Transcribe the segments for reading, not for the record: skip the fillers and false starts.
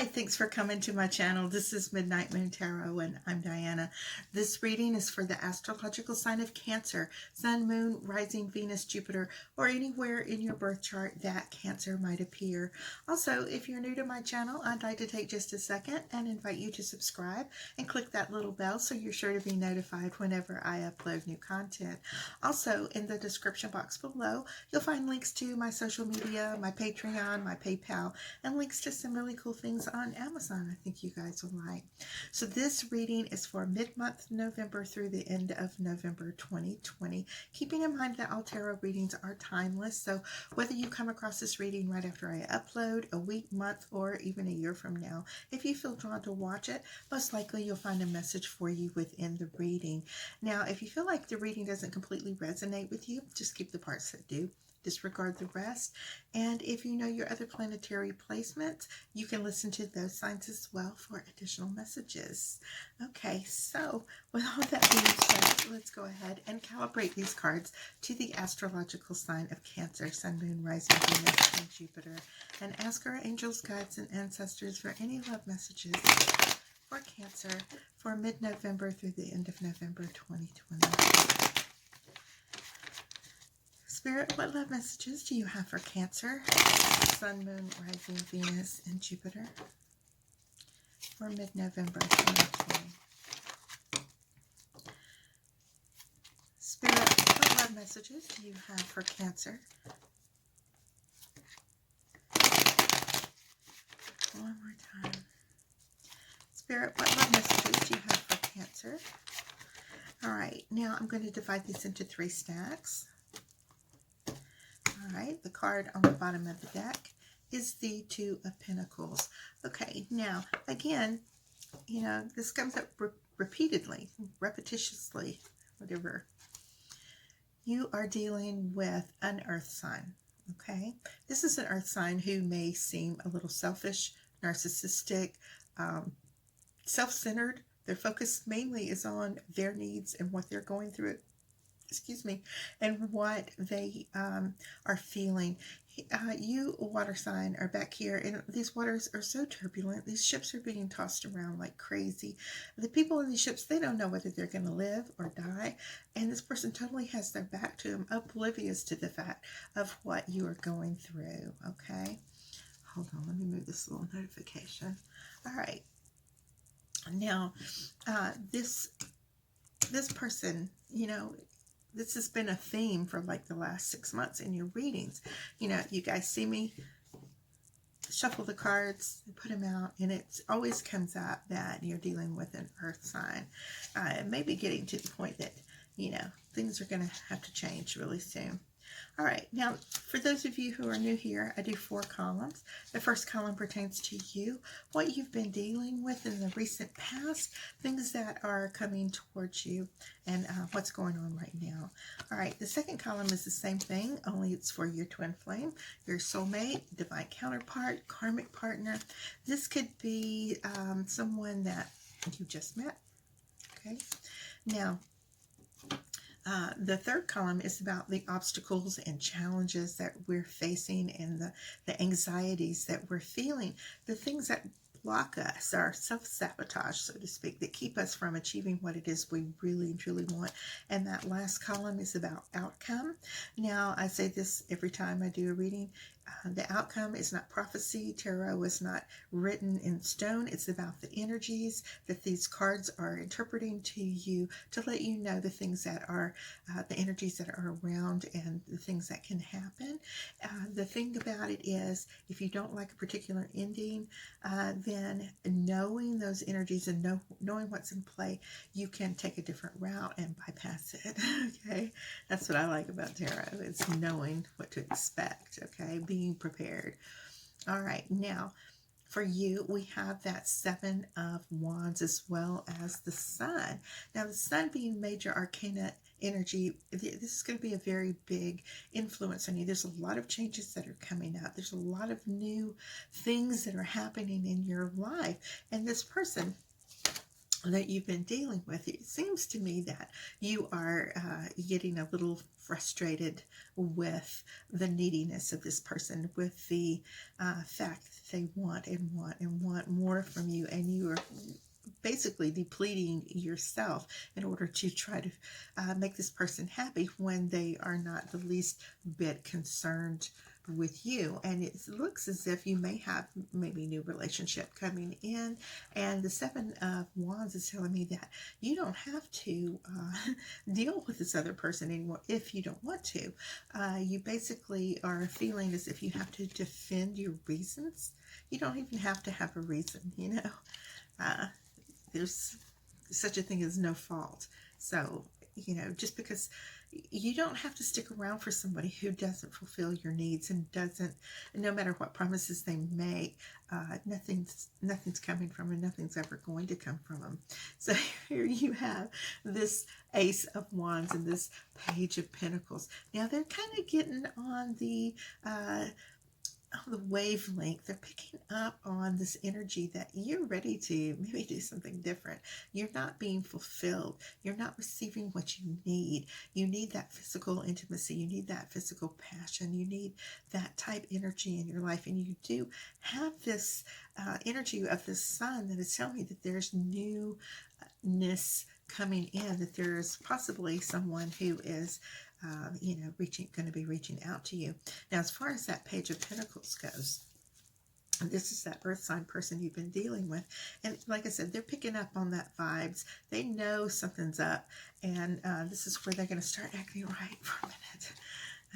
Hi, thanks for coming to my channel. This is Midnight Moon Tarot and I'm Diana. This reading is for the astrological sign of Cancer, Sun, Moon, Rising, Venus, Jupiter, or anywhere in your birth chart that Cancer might appear. Also, if you're new to my channel, I'd like to take just a second and invite you to subscribe and click that little bell so you're sure to be notified whenever I upload new content. Also, in the description box below, you'll find links to my social media, my Patreon, my PayPal, and links to some really cool things on Amazon I think you guys will like. So this reading is for mid-month November through the end of November 2020. Keeping in mind that all tarot readings are timeless, so whether you come across this reading right after I upload, a week, month, or even a year from now, if you feel drawn to watch it, most likely you'll find a message for you within the reading. Now, if you feel like the reading doesn't completely resonate with you, just keep the parts that do. Disregard the rest. And if you know your other planetary placements, you can listen to those signs as well for additional messages. Okay, so with all that being said, let's go ahead and calibrate these cards to the astrological sign of Cancer, Sun, Moon, Rising, Venus, and Jupiter, and ask our angels, guides, and ancestors for any love messages for Cancer for mid-November through the end of November 2020. Spirit, what love messages do you have for Cancer, Sun, Moon, Rising, Venus, and Jupiter for mid-November 2020? Spirit, what love messages do you have for Cancer? One more time. Spirit, what love messages do you have for Cancer? All right, now I'm going to divide these into 3 stacks. All right, the card on the bottom of the deck is the Two of Pentacles. Okay, now, again, you know, this comes up repeatedly, repetitiously, whatever. You are dealing with an earth sign, okay? This is an earth sign who may seem a little selfish, narcissistic, self-centered. Their focus mainly is on their needs and what they're going through, and what they are feeling. You, water sign, are back here, and these waters are so turbulent. These ships are being tossed around like crazy. The people in these ships, they don't know whether they're going to live or die, and this person totally has their back to them, oblivious to the fact of what you are going through, okay? Hold on, let me move this little notification. All right. Now, this person, you know, this has been a theme for like the last 6 months in your readings. You know, you guys see me shuffle the cards, put them out, and it always comes out that you're dealing with an earth sign. Maybe getting to the point that, you know, things are going to have to change really soon. All right, now for those of you who are new here, I do 4 columns. The first column pertains to you, what you've been dealing with in the recent past, things that are coming towards you, and what's going on right now. All right, the second column is the same thing, only it's for your twin flame, your soulmate, divine counterpart, karmic partner. This could be someone that you just met, okay? Now, the third column is about the obstacles and challenges that we're facing and the anxieties that we're feeling, the things that block us, our self-sabotage, so to speak, that keep us from achieving what it is we really and truly want. And that last column is about outcome. Now, I say this every time I do a reading. The outcome is not prophecy. Tarot is not written in stone. It's about the energies that these cards are interpreting to you to let you know the things that are, the energies that are around and the things that can happen. The thing about it is, if you don't like a particular ending, then knowing those energies and knowing what's in play, you can take a different route and bypass it, okay? That's what I like about tarot. It's knowing what to expect, okay? Being prepared. All right, now for you, we have that 7 of Wands as well as the Sun. Now, the Sun being major arcana energy, this is going to be a very big influence on you. There's a lot of changes that are coming up. There's a lot of new things that are happening in your life. And this person that you've been dealing with. It seems to me that you are getting a little frustrated with the neediness of this person, with the fact that they want and want and want more from you, and you are basically depleting yourself in order to try to make this person happy when they are not the least bit concerned with you. And it looks as if you may have maybe new relationship coming in, and the Seven of Wands is telling me that you don't have to deal with this other person anymore if you don't want to. You basically are feeling as if you have to defend your reasons. You don't even have to have a reason, you know. There's such a thing as no fault. So, you know, just because you don't have to stick around for somebody who doesn't fulfill your needs and doesn't, no matter what promises they make, nothing's coming from them, nothing's ever going to come from them. So here you have this Ace of Wands and this Page of Pentacles. Now they're kind of getting on the wavelength. They're picking up on this energy that you're ready to maybe do something different. You're not being fulfilled. You're not receiving what you need. You need that physical intimacy. You need that physical passion. You need that type energy in your life. And you do have this energy of the sun that is telling me that there's newness coming in, that there's possibly someone who is going to be reaching out to you. Now, as far as that Page of Pentacles goes, this is that earth sign person you've been dealing with. And like I said, they're picking up on that vibes. They know something's up. And this is where they're going to start acting right for a minute.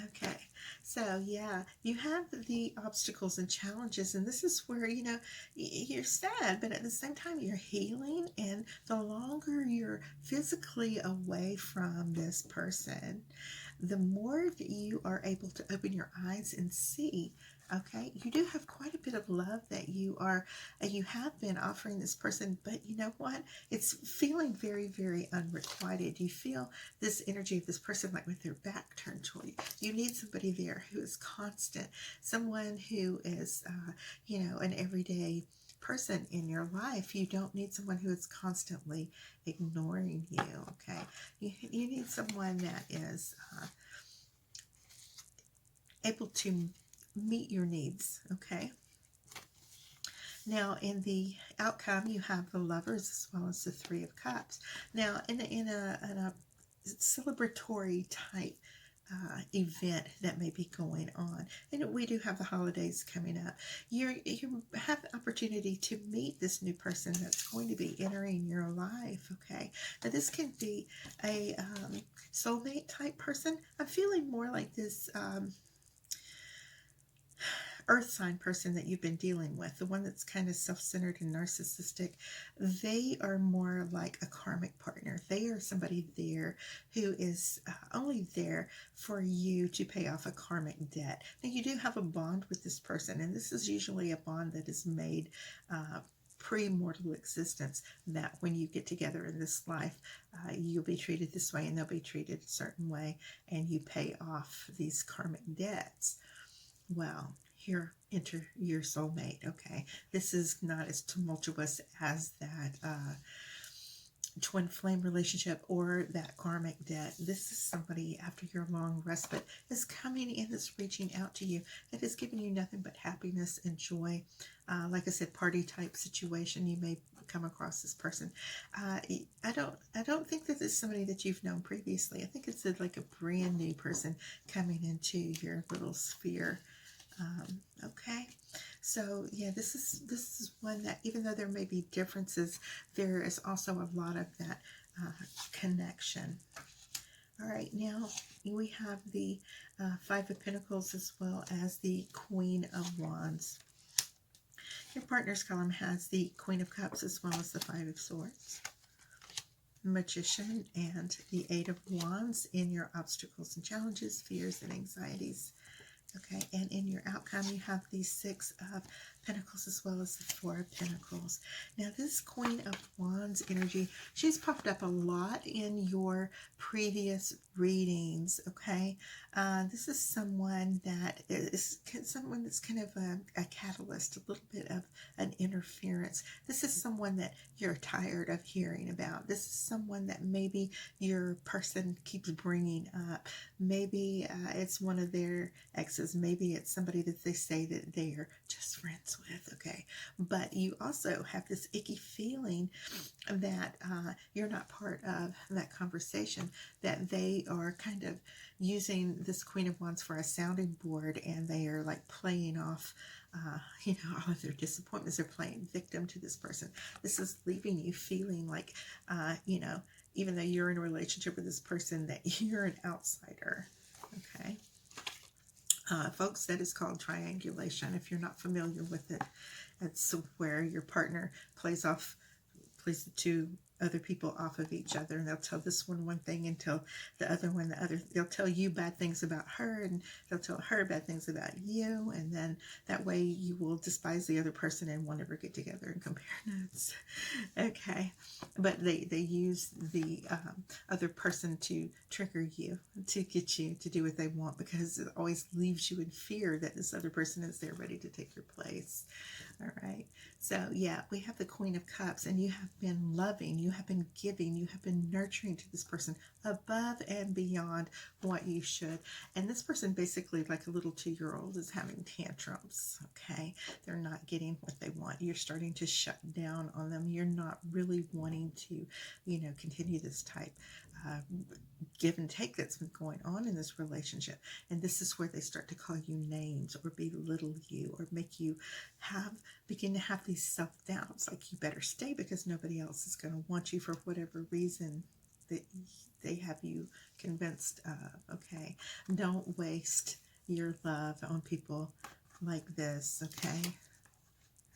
Okay, so yeah, you have the obstacles and challenges, and this is where, you know, you're sad, but at the same time you're healing, and the longer you're physically away from this person, the more that you are able to open your eyes and see. Okay, you do have quite a bit of love that you have been offering this person, but you know what? It's feeling very, very unrequited. You feel this energy of this person like with their back turned toward you. You need somebody there who is constant, someone who is, an everyday person in your life. You don't need someone who is constantly ignoring you. Okay, you need someone that is able to meet your needs. Okay, now in the outcome you have the Lovers as well as the Three of Cups. Now in a celebratory type event that may be going on, and we do have the holidays coming up, you have the opportunity to meet this new person that's going to be entering your life. Okay, now this can be a soulmate type person. I'm feeling more like this earth sign person that you've been dealing with, the one that's kind of self-centered and narcissistic. They are more like a karmic partner. They are somebody there who is only there for you to pay off a karmic debt. Now you do have a bond with this person, and this is usually a bond that is made pre-mortal existence, that when you get together in this life, you'll be treated this way and they'll be treated a certain way, and you pay off these karmic debts. Well, here enter your soulmate. Okay, this is not as tumultuous as that twin flame relationship or that karmic debt. This is somebody, after your long respite, is coming in, that's reaching out to you, that is giving you nothing but happiness and joy. Like I said, party type situation. You may come across this person. I don't think that it's somebody that you've known previously. I think it's like a brand new person coming into your little sphere. Okay, so yeah, this is one that, even though there may be differences, there is also a lot of that connection. All right, now we have the Five of Pentacles as well as the Queen of Wands. Your partner's column has the Queen of Cups as well as the Five of Swords, Magician, and the Eight of Wands in your obstacles and challenges, fears, and anxieties. Okay, and in your outcome, you have the Six of Pentacles as well as the Four of Pentacles. Now, this Queen of Wands energy, she's popped up a lot in your previous readings, okay? This is someone that is someone that's kind of a catalyst, a little bit of an interference. This is someone that you're tired of hearing about. This is someone that maybe your person keeps bringing up. Maybe it's one of their exes. Maybe it's somebody that they say that they are just friends with, okay? But you also have this icky feeling that you're not part of that conversation, that they are kind of using this Queen of Wands for a sounding board, and they are like playing off all of their disappointments. They're playing victim to this person. This is leaving you feeling like, even though you're in a relationship with this person, that you're an outsider, okay? Folks, that is called triangulation. If you're not familiar with it, it's where your partner plays the two other people off of each other, and they'll tell this one thing and tell the other one the other. They'll tell you bad things about her, and they'll tell her bad things about you, and then that way you will despise the other person and won't ever get together and compare notes. Okay, but they use the other person to trigger you, to get you to do what they want, because it always leaves you in fear that this other person is there ready to take your place. All right, so yeah, we have the Queen of Cups, and you have been loving, you have been giving, you have been nurturing to this person above and beyond what you should. And this person, basically like a little 2-year-old, is having tantrums, okay? They're not getting what they want. You're starting to shut down on them. You're not really wanting to, continue this type give and take that's been going on in this relationship. And this is where they start to call you names, or belittle you, or make you begin to have these self-doubts, like you better stay because nobody else is going to want you for whatever reason that they have you convinced of, okay? Don't waste your love on people like this, okay?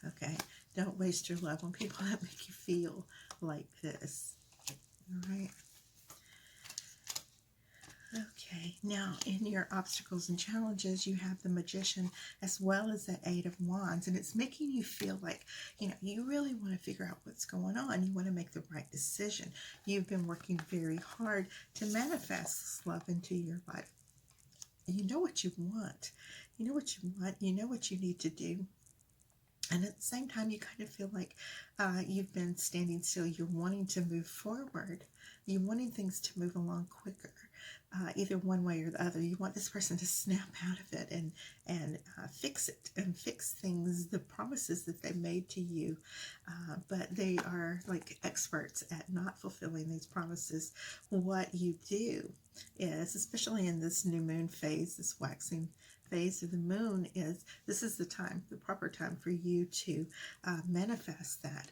Okay, don't waste your love on people that make you feel like this, all right? Okay, now in your obstacles and challenges, you have the Magician as well as the Eight of Wands, and it's making you feel like, you really want to figure out what's going on. You want to make the right decision. You've been working very hard to manifest this love into your life. You know what you want. You know what you want. You know what you need to do. And at the same time, you kind of feel like you've been standing still. You're wanting to move forward. You're wanting things to move along quicker, either one way or the other. You want this person to snap out of it and fix it, and fix things, the promises that they made to you. But they are like experts at not fulfilling these promises. What you do is, especially in this new moon phase, this waxing phase of the moon, is this is the time, the proper time for you to manifest that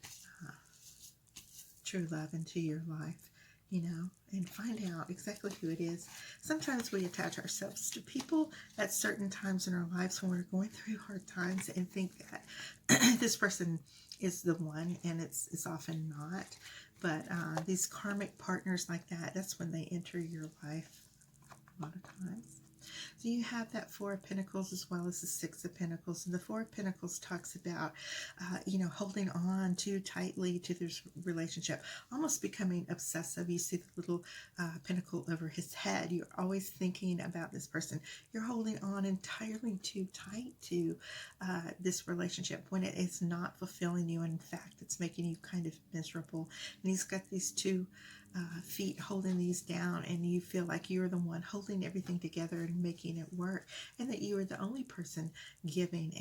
true love into your life, and find out exactly who it is. Sometimes we attach ourselves to people at certain times in our lives when we're going through hard times, and think that this person is the one, and it's often not. But these karmic partners like that, that's when they enter your life a lot of times. So you have that Four of Pentacles as well as the Six of Pentacles. And the Four of Pentacles talks about, holding on too tightly to this relationship, almost becoming obsessive. You see the little pentacle over his head. You're always thinking about this person. You're holding on entirely too tight to this relationship when it is not fulfilling you. In fact, it's making you kind of miserable. And he's got these two feet holding these down, and you feel like you're the one holding everything together and making it work, and that you are the only person giving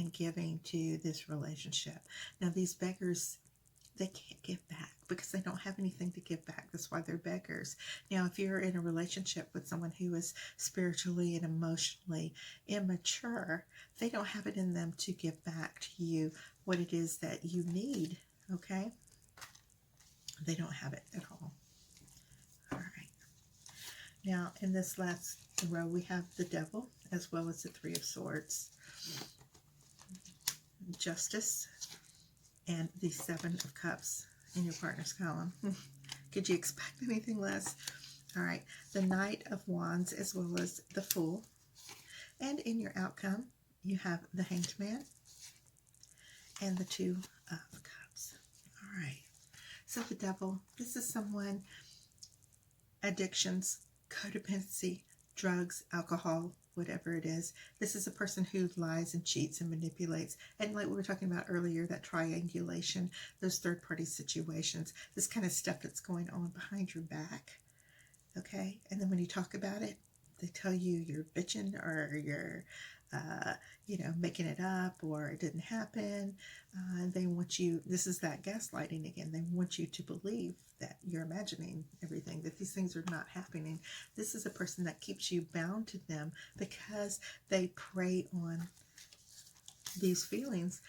to this relationship. Now, these beggars, they can't give back because they don't have anything to give back. That's why they're beggars. Now, if you're in a relationship with someone who is spiritually and emotionally immature, they don't have it in them to give back to you what it is that you need, okay? They don't have it at all. All right. Now, in this last row, we have the Devil as well as the Three of Swords, Justice, and the Seven of Cups in your partner's column. Could you expect anything less? All right. The Knight of Wands as well as the Fool. And in your outcome, you have the Hanged Man and the Two of Cups. All right. So the Devil, this is someone, addictions, codependency, drugs, alcohol, whatever it is. This is a person who lies and cheats and manipulates. And like we were talking about earlier, that triangulation, those third-party situations, this kind of stuff that's going on behind your back. Okay? And then when you talk about it, they tell you you're bitching or you're, making it up or it didn't happen. They want you, this is that gaslighting again. They want you to believe that you're imagining everything, that these things are not happening. This is a person that keeps you bound to them because they prey on these feelings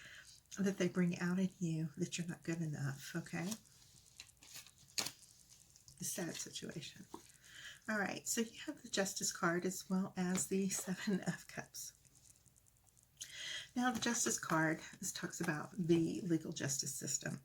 that they bring out in you that you're not good enough, okay? A sad situation. All right, so you have the Justice card as well as the Seven of Cups. Now, the Justice card, this talks about the legal justice system,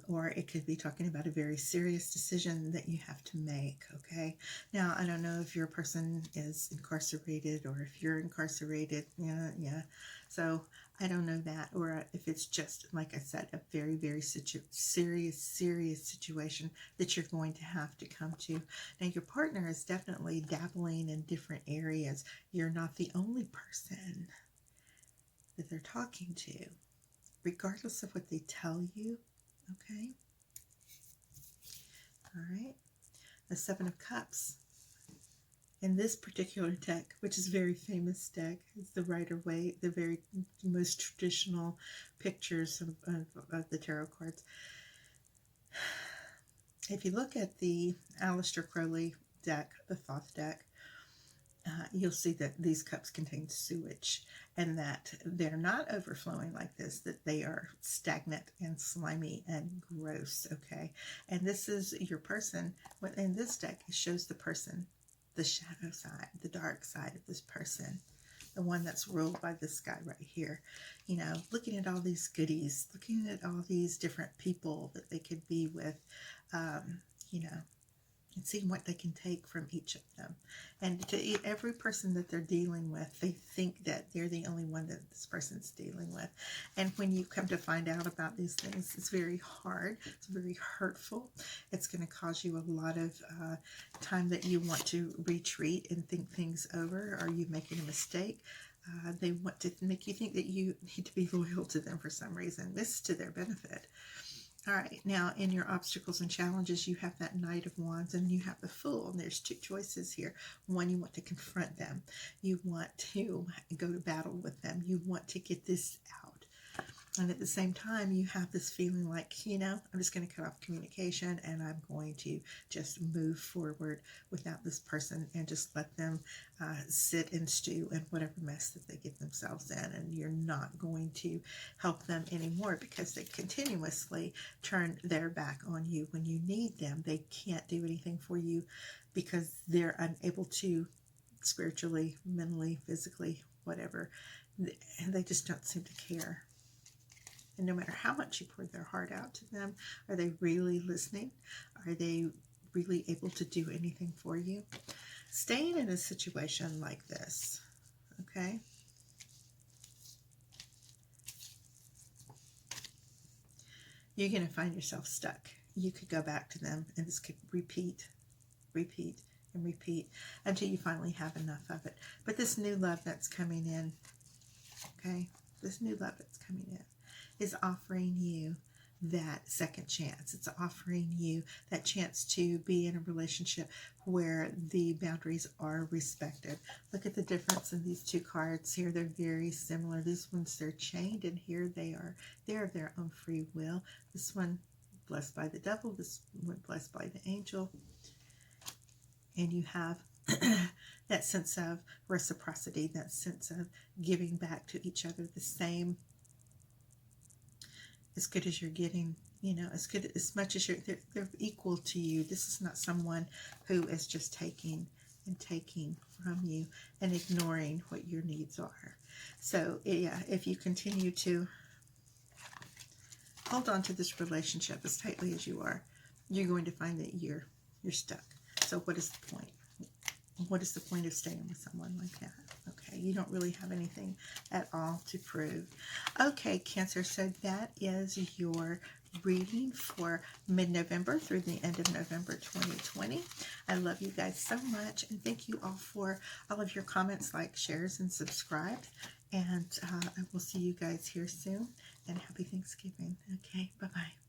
or it could be talking about a very serious decision that you have to make, okay? Now, I don't know if your person is incarcerated or if you're incarcerated, yeah. So, I don't know that, or if it's just, like I said, a very, very serious situation that you're going to have to come to. Now, your partner is definitely dabbling in different areas. You're not the only person that they're talking to, regardless of what they tell you, okay? All right. The Seven of Cups. In this particular deck, which is a very famous deck, it's the Rider-Waite, the very most traditional pictures of the tarot cards. If you look at the Aleister Crowley deck, the Thoth deck, you'll see that these cups contain sewage and that they're not overflowing like this, that they are stagnant and slimy and gross, okay? And this is your person. In this deck, it shows the person, the shadow side, the dark side of this person, the one that's ruled by this guy right here. You know, looking at all these goodies, looking at all these different people that they could be with, and seeing what they can take from each of them. And to every person that they're dealing with, they think that they're the only one that this person's dealing with. And when you come to find out about these things, it's very hard. It's very hurtful. It's going to cause you a lot of time that you want to retreat and think things over. Are you making a mistake? They want to make you think that you need to be loyal to them for some reason. This is to their benefit. All right, now in your obstacles and challenges, you have that Knight of Wands and you have the Fool. And there's two choices here. One, you want to confront them. You want to go to battle with them. You want to get this out. And at the same time, you have this feeling like, I'm just going to cut off communication and I'm going to just move forward without this person and just let them sit and stew in whatever mess that they get themselves in. And you're not going to help them anymore because they continuously turn their back on you when you need them. They can't do anything for you because they're unable to spiritually, mentally, physically, whatever. And they just don't seem to care. And no matter how much you pour their heart out to them, are they really listening? Are they really able to do anything for you? Staying in a situation like this, okay? You're going to find yourself stuck. You could go back to them and this could repeat, and repeat until you finally have enough of it. But this new love that's coming in, okay? This new love that's coming in is offering you that second chance. It's offering you that chance to be in a relationship where the boundaries are respected. Look at the difference in these two cards here. They're very similar. These ones, they're chained, and here they are. They're of their own free will. This one, blessed by the devil. This one, blessed by the angel. And you have that sense of reciprocity, that sense of giving back to each other the same, as good as you're getting, as much as they're equal to you. This is not someone who is just taking and taking from you and ignoring what your needs are. So, yeah, if you continue to hold on to this relationship as tightly as you are, you're going to find that you're stuck. So what is the point? What is the point of staying with someone like that? Okay, you don't really have anything at all to prove. Okay, Cancer, so that is your reading for mid-November through the end of November 2020. I love you guys so much, and thank you all for all of your comments, likes, shares, and subscribes. And I will see you guys here soon, and happy Thanksgiving. Okay, bye-bye.